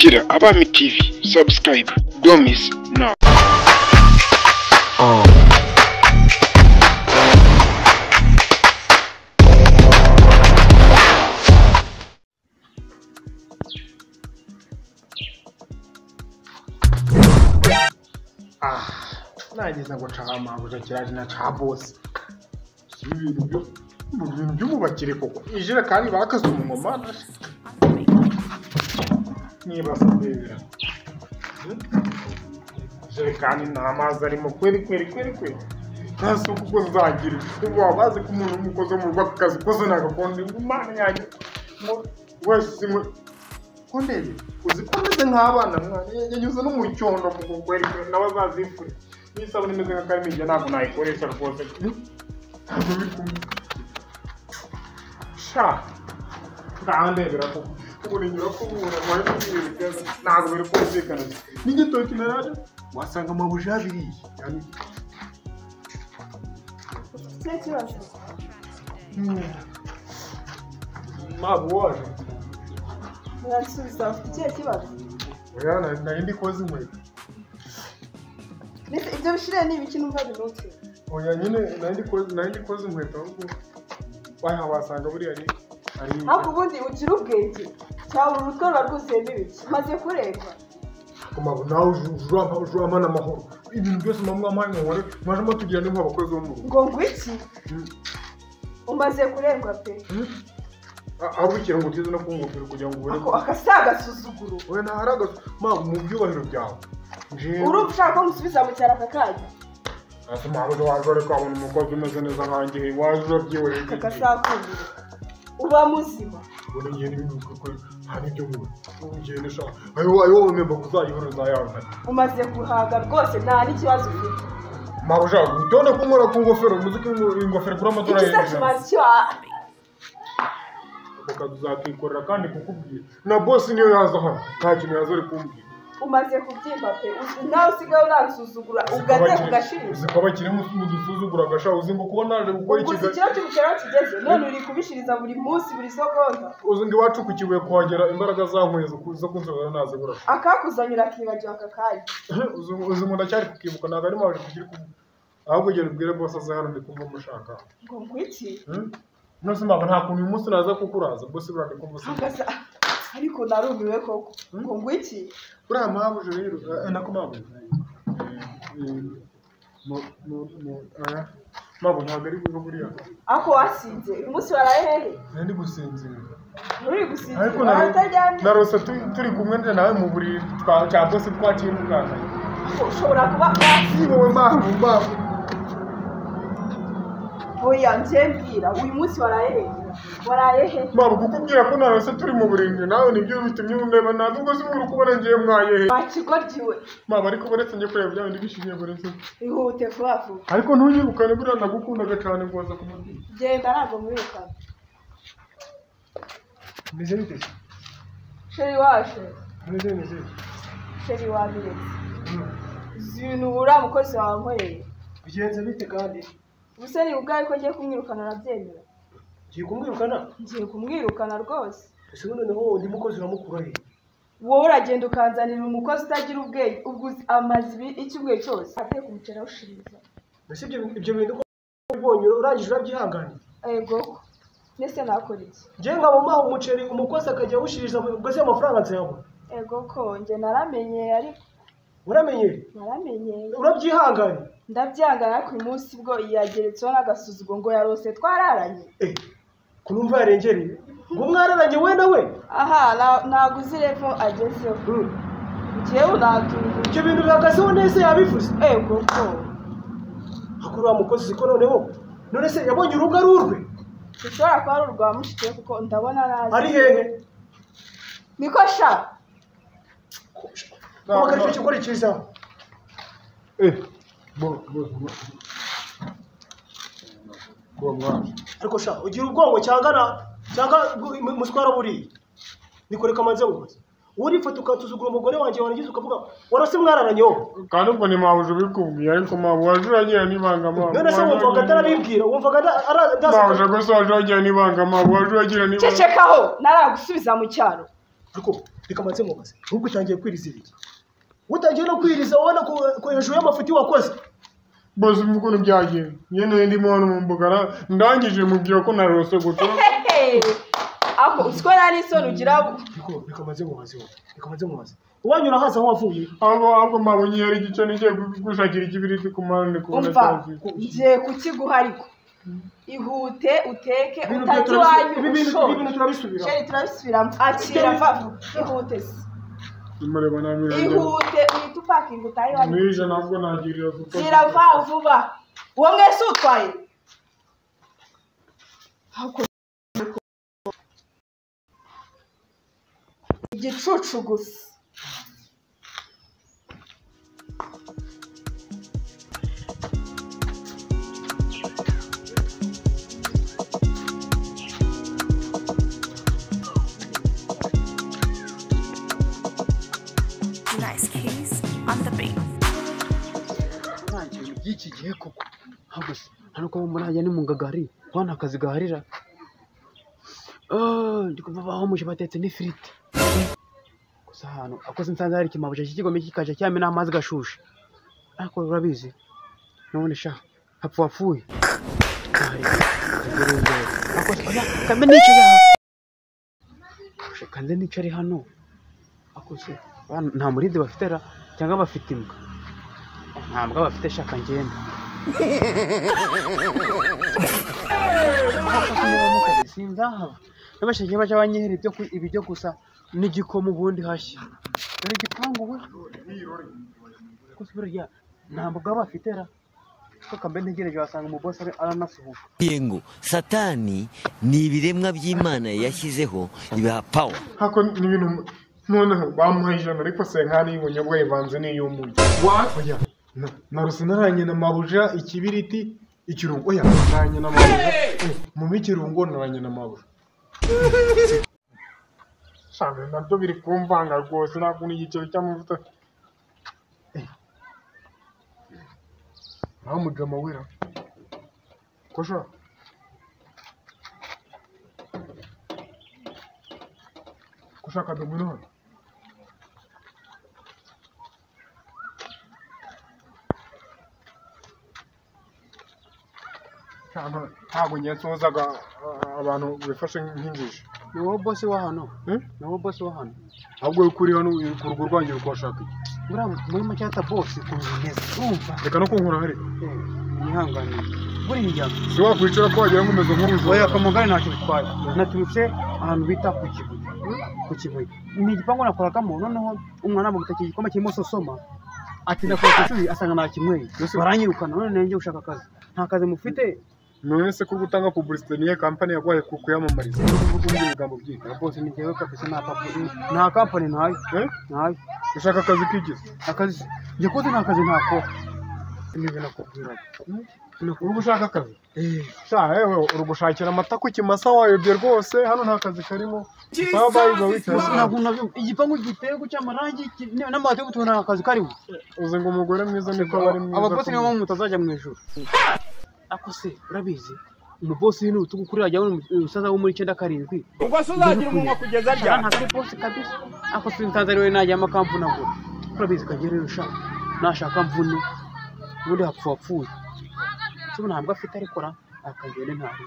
Kurikira Abami TV, subscribe, don't miss now. Nageza ngo chama kiraje na cha boss. Ibintu by'umubakire koko. Ijira kandi bakaze umungoma. Niba sabera. Ijira kandi namazi arimo kweri. Kaso kuko nzagira. Kuba baze ku muntu umukoze mu bakazi koze nagakonde umana yanjye. Wese kondeze uzikomeze nk'abana mwana yanyuze no mu cyondo mu kweri n'abazazifure. Nisabone imeze nka Kamije ntabwo nayikoresha rwose. Sha. Ndandebera ko kubunyura kubura mwaje kubirikaza ntabwo biri kumvikana. N'igitoki naraje wasanga amabuja abiri. Yani Sekibazo. Mabu waje. Nasubiza ufite kibazo. Oya nari ndikoze inkweto. Ibyo bishire ni ibiki numva binotse. Oya nyine nari ndikoze inkweto ahubwo waha wasanga buri ari Hapo ubundi ugira ubwenge. Cyangwa urutwe rwose n'ibiki. Maze kureba. Kuma nawe ujura amana amahoro. Ibintu byose mamwe amanya wari mwajemo tugira n'imwe abakozi bo mu rugo. Ngo ngwiki. Umaze kurengwa pe. Abo ikira ngo tizo no kungofero kugira ngo ubone. Ako akasaga suzuguru. Oya naharaga mu byubahiro byawe. Urumva ushaka musubiza mu cyara kakaje. Asuma abo wajore ko abona umukozi umeze neza nkanjye wajura byiwe. Kakasakubira. Uba muzima. Ubone ngiye n'ibintu kuko hari ibyo mu. Ngiye nesha. Ayo memba kuzayihoro zayaza. Umaze kuhaga rwose nta n'ikibazo ufite. Mabuja utonde kunkora ku ngofero muziki ingofero kuri amadora y'ijana. Ikisakimazi cyo tuzakikorera kandi kukubwira na boss niyo yaza hano nta kintu yazore kumbwira. Umaze kubyimba pe nawe usigaye uransuzugura ugate kugashirira zikaba kirimo udusuzugura gasha uzi ngo kuba naje gukora ikiga ukira cy'ubukera kigeze none uri kubishiriza buri munsi buri sogonda uzi ngo iwacu kukibuye kuhagera imbaraga zankwe zo kunzura naze burasha akakuzanyira kibaje akakaye uzi ngo ndacyari kukibuka naga ari mawe kugira ku ahubwo gere ubwire boss aza hano ndikumva mushaka ngo ngwiki nose mbaga nta kuntu uyu munsi naza kukuraza boss burande kumva ariko narumiwe koko ngo ngwiki buriya mpamvu rero nako mpamvu aya mpamvu ntabwo ari bwo buriya ako wasinze uyu munsi waraye hehe ndi gusinzira uri gusinzira ariko narose turi kumwe nawe mu buriri cya bose twaciye muganga ushobora kuba wowe mpamvu oya njembwira uyu munsi waraye hehe mpamvu kukubwira ko narose turi mu buriri nawe nibyo bitumye undeba ntabwo uzi uri kubona ngiye mwaye he bakigoryiwe mpamvu ariko buretse njye kureba byawe ndibishimiye buretse ihute vuba vuba ariko ntunyirukane buriya nagukundaga cyane ngo waza kumubwira genda ntabwo mwirukana meze bite sheri waje meze sheri wabiretse ibintu uriya mukozi wawe nkoreye bigenze bite kandi ubuse ni ubwawe ko ngiye kumwirukana arabyemera ngiye kumwirukana rwose ese noneho ndi mukozi uramukura he wowe uragenda ukanzanira umukozi utagira ubwenge ubwo amazi icyumweru cyose ateye kumucera ushiriza mbese ibyo bintu ko ubonye urangije urabyihanganiye ego nese nakora iki ngiye nkabamaha umuceri umukozi akajya awushiriza ubwo se amafaranga nzayabona ego ko njye naramenye ariko naramenye urabyihanganye ndabyangana ariko uyu munsi bwo yageretseho n'agasuzugo ngo yarose twararanye kunumva yarengereye ngo mwararanye we nawe aha ntabwo uzi revo agezeho njyewe unatunga ibyo bintu bihagazeho neza yabivuze ego ko hakuru wa mukozi ko none se yabonye urugo ari urwe ushobora kuba ari urwa mushike kuko ndabona nazi ari hehe niko sha amakarito cyokora ikiza ariko sha ugira ubwongo cyangwa muswara buri nikoreka manze ngubaze urifata ukatuzugura umugore wanjye wanagize ukavuga warase mwararanye wowe kandi ubwo ni mpamvu ubikubwiye ariko mpamvu wajuragira n'ibanga mpamvu none se wumvaga atarabibwira wumvaga mpamvu uje gusa wajuragira n'ibanga mpamvu wajuragira n'ibanga cecekaho naragusubiza mu cyaro ariko bikamatse mu base ubwo utangiye kwiriza ibiki utangiye no kwiriza ubona ko hejuru y'amafuti wakoze boss mvuko byagiye nyene ndimo hano mu mbugara ndangije mubwira ko narose gutura ako usiko nari soni ugira bikamaze mu base wanyura hasi aho wavuye ahubwo mabonye yari gice nije gushakira ikibiriti ku mande kubona cyane nje kukiguha ariko ihute uteke utazi wanyu ibintu turabisubira sheri turabisubiramo akira vavu ihute mureba namira ihute uhita upakinga utahe wanyu nije nabwo nagirira kuko zirava vuba uwo mwese utwaye igicucu gusa Nice keys on the beat. Iki gihe koko hagusa hanuko murajya ni mungagari bana akazi gaharira ndikumva baho muje batetse n'ifiriti gusa hano akoze nsanze hari kimabuje kigome kikaje cyamena amazi gashushe ariko urabizi none sha hapfuye kambe nico ari hano akose nta murindi bafitera cyangwa bafite imbwa ntabwo bafite shaka ngenda sinzahaba n'abashake baje banyihera ibyo gusa n'igikomo ubundi hashya dore igipangu we gusa burya ntabwo bafitera ko kambe ntegereje wasanga mu boss aranasuhuka yengo satani ni ibiremwa by'Imana yashyizeho ibaha power hako ni ibintu noneho bamuhaye ijana ariko senkani y'ubunyobwa ivanze n'iy'umunyu oya naruse naranye na mabuja ikibiriti ikirungo oya naranye na mabuja mu mikirungo naranye na mabuja shame nabyo biri kumvanga rwose ntabwo n'igiceri cy'amavuta mujama wera kosha kadomo ntabwo nyensozaga abantu bifashe nk'injiji ni wowe boss wa hano ahubwo kuri hano ku rugo rwanjye rwashaka iki muri macyata boss kunzeza urumva reka no kunkura hari nihangane buriya si wakwicara ko wagira ngo umeze nk'urujo oya kamugari ntacyo bitwaye naturutse ahantu bita ku kibuye ni igipangu nakoragamo noneho umwana mu gutaka igikoma kirimo sosoma atinda kwa kicuri asanga nta kimwe baranyirukana none nenge ushaka akazi nta kazi mufite none se ko gutanga publicité niye company yagwaye kuyamamariza uvuga ibigambo byinshi bose ni jewe kabisa nta company ntayo ntayo ushaka akazi kigize akazi nje koze nta kazi ntako nibe nakubwira ubu ushaka akazi sha yewe urugushakira amata ku kimasa wayobye rwose hano nta kazi karimo saba bayiga witse igipangu gitego cy'amarangi n'amate yo gutuna akazi karimo uze ngo umugore mwiza niko bari mwiza ababosi nibo mutazajya mu ijuru akose urabizi umubosi ni utugukurira ajya umusaza wo muri 97 ubwo azagira umunwa kugeza rya nta bosi kabisa akose ntanzari we najya amakampu nabwo urabizi kagere rusha nashaka mvuno ubundi hapfuye cyo ntabwo afite ariko akagene ntari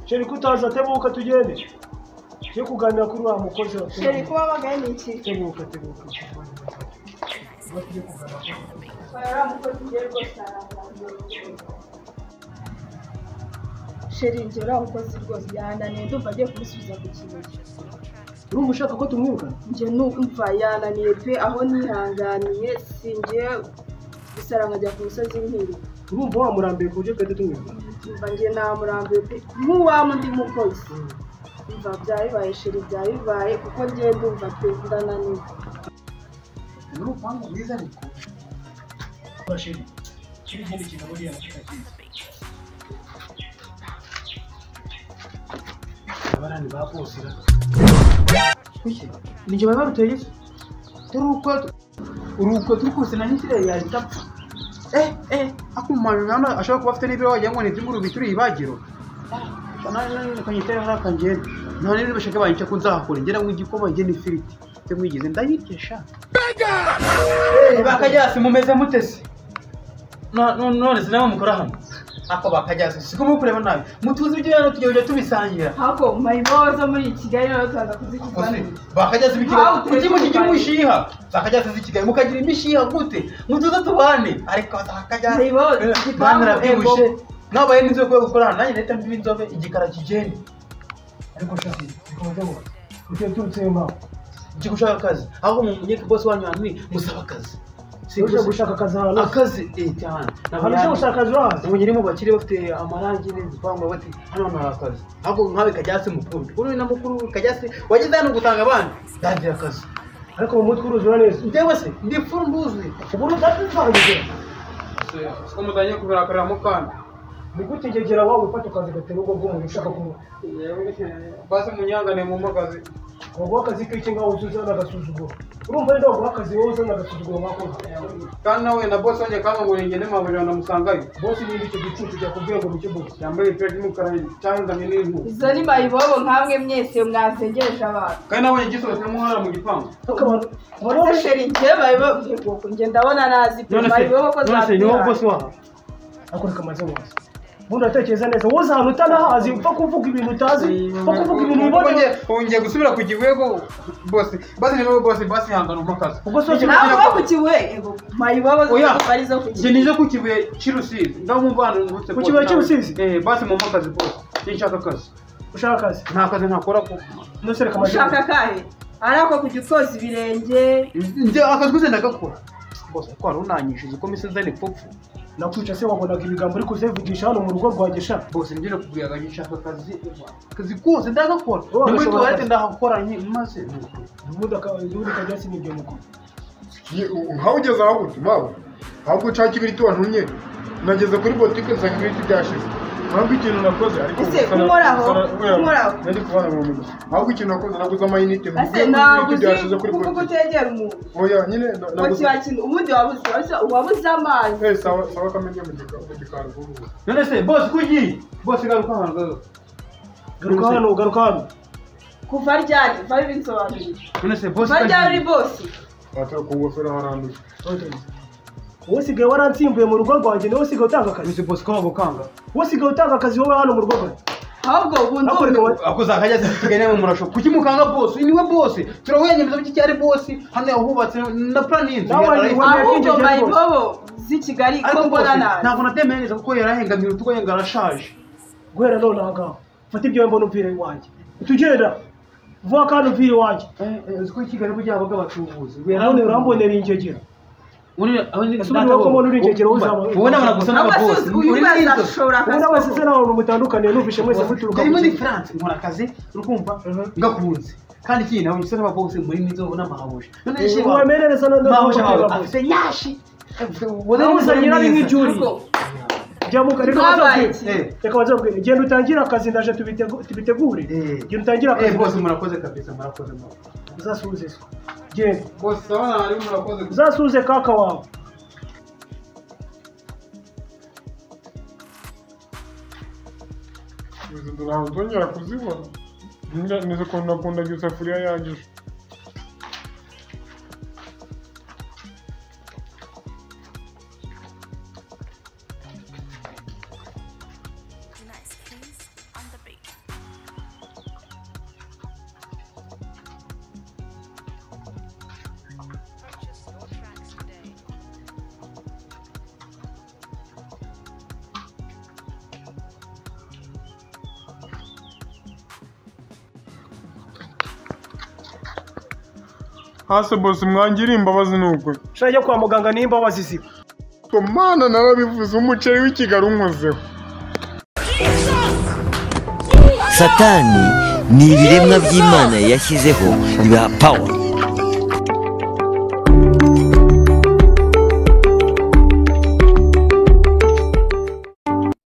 Sheri kutaza tebuka tugende. Cyo kuganira kuri wa mukozi wa sheri kuba bagaye ni iki tebuka. sheri njye uriya mukozi rwose yananiye ndumva agiye kumusubiza ku kibuye Urumva ushaka ko tumwirukana? njye numva yananiye pe aho nihanganiye singiye gusara nkajya ku musozi nkiri Urumva wamurambiye ku buryo twede tumwirukana? umva njye namurambiye pe nk'uwaba undi mukozi umva byabibaye sheri byabibaye kuko njye ndumva pe ndananiwe Urupangu mwiza ariko. Bashiri. Kiri ikindi kintu muri ya kitakiza. Abarani ba bose kuki nije baba ruteye uruko tukuse na nkire yahitapfa akumana nana ashaka kuba afite n'ibiro wagira ngo ni iby'ingurube turi ibagiro kanyitera harakangenda nta n'ibintu bashaka banyica ko nzahakora ngera ngo igikoma nge n'ifiriti cyo mwigize ndayirkesha bakajyasi mumeze mutese none sinaba mukora hano ako bakajyasi siko mukureba nabi mutuzi ibyo rero tugiye tubisangira hako mayibozo muri Kigali no twaza kuzikizana bakajyasi bikiga kuki mukigira umushiha bakajyasi zikigaye mukagira imishiha gute mutuza tubane ariko bakajyasi mayibozo banara byibushe nabaye nizo kwe gukorana nanjye leta mbinzobe igikara kigeni ariko shasi bikomeza ngo utetutsema Jikushaka kazi. Ako munyeke boss wanyu anwi musaba kazi. Sije gushaka kazi hano. Akazi cyane. Nabanje gushaka kazi hano. Umunyirimo bakiri bafite amarangi n'ibipangwa bati hano nta kazi. Ako nkawe kajyase mukundi. Kuri na mukuru kajyase wagize hano gutanga abandi. Ndagira akazi. Ariko mu mutwe uruzura neza. Ndewe se ndi furu mbuzi. Uburu datuvangije. Siko mudanye kubirakara mukanda. Nigutegegera wawe ufata kazi gatera ubwo bw'umuntu ushaka kumu. Base munyangane mu magazi. Ngo akazi k'iki ngaho uzuzana agasuzuguro. Urumva rero ngo akazi wowe uzana agasuzuguro mwako. Kandi nawe na boss wanjye kama ngo ngende mabujana namusangayo. Boss ni icyo gicucu cya kubwiye ngo bike boss. Yambaye ipeti y'umukara cyangwa n'intu. Izo ni mayibobo nkamwe mwese mwazengereje abantu. Kandi nawe gisohotse muhara mu gipangu. Abantu sheri nje mayibobo nge ndabona nazi mayibobo ko zapi. None se boss waha. Akora kamaze wose. Bundi atekereza neza woza hano utanahazi upfa kuvuga ibintu utazi upfa kuvuga ibintu ibonye ungiye gusubira ku kiwego boss basi ni boss basi hangana umakazi ubwo so naho ku kiwego mayibobo barizo ku kiwego nije ku kiwe kirusizi ndamumvana ngutse ku kiwe kirusizi basi mu makazi boss nshaka kazi ushaka kazi nta kazi ntakora ko ndosere kamaje ushaka kahe arako kugikoza ibirenge nje akazi kuze ndagakora boss ko arunanyishije ko miseze ni popfu nakwica se wabonaga ibigambo ariko uzevugisha hano mu rugo rwagesha bose ngire kubwiyaga gishaka kazi kose ndagakora nimwe tuwarete ndahakora maze ubundi kajyasi n'ibyo mukuru nkaho ugeze aho gutuma ahubwo ucaka ibiriti wantumye nageze kuri botike nsanga ibiriti byashize ntabwo ikintu nakoze ariko umoraho nari kubana mu mugo ahubwo ikintu nakoze naguze amayinite mu ibiriti byashize kuri botike utegera umuntu oya nyine naguze ubundi wabuze amazi sawa kamenye mu gikari none se boss kugi boss garuka hano garuka hano kuva ryari vayo binsobanurira none se boss ryari boss atari kugofera haranduye wosigaye waransimbuye mu rugo rwanjye niwe usigaye utanga akazi nzi boss ko bagukanga wosigaye utanga akazi wowe hano mu rugo rwanjye ahubwo ubundi akuzakajya tugene mu murasho kuki mukanga boss niwe boss turawenyemeza biki cyari boss hano yahubatse na plan y'inzu ahubwo mayibobo zi Kigali ko mbona nawe ntabwo natemereza kuko yarahengamira utugo yenga arashaje guhera none aha fata ibyo mbona upfire wanjye tugenda vuba kandi upfire wanjye uziko Kigali bujya abaga bacuruzi none urambonera ingegera subira ko mbona uri ingegera uzaba ubona baragusa n'ababoss ubona wese se nawe mutandukane nufishe mwese muturuka muri France nkora akazi urukumva ngakunze kandi iki nawe gisa n'ababoss muri mizo n'amahabuje none yishe wamerereza afite nyashi uzanyira nk'ijuri jamuka rero reka bazabwire genda utangira akazi ndaje tubitegure genda utangira akazi boss murakoze kabisa murakoze uzasubize genda boss abana ari murakoze uzasubize kaka wawe ntabwo tongera kuzibona nizo ko nakunda isafuriya yangije hase bose mwangiriye imbabazi nuko shajya kwa muganga n'imbabazi ziba mana narabivuze umuceri w'Ikigali unkozeho satani ni ibiremwa by'Imana yashyizeho bibaha power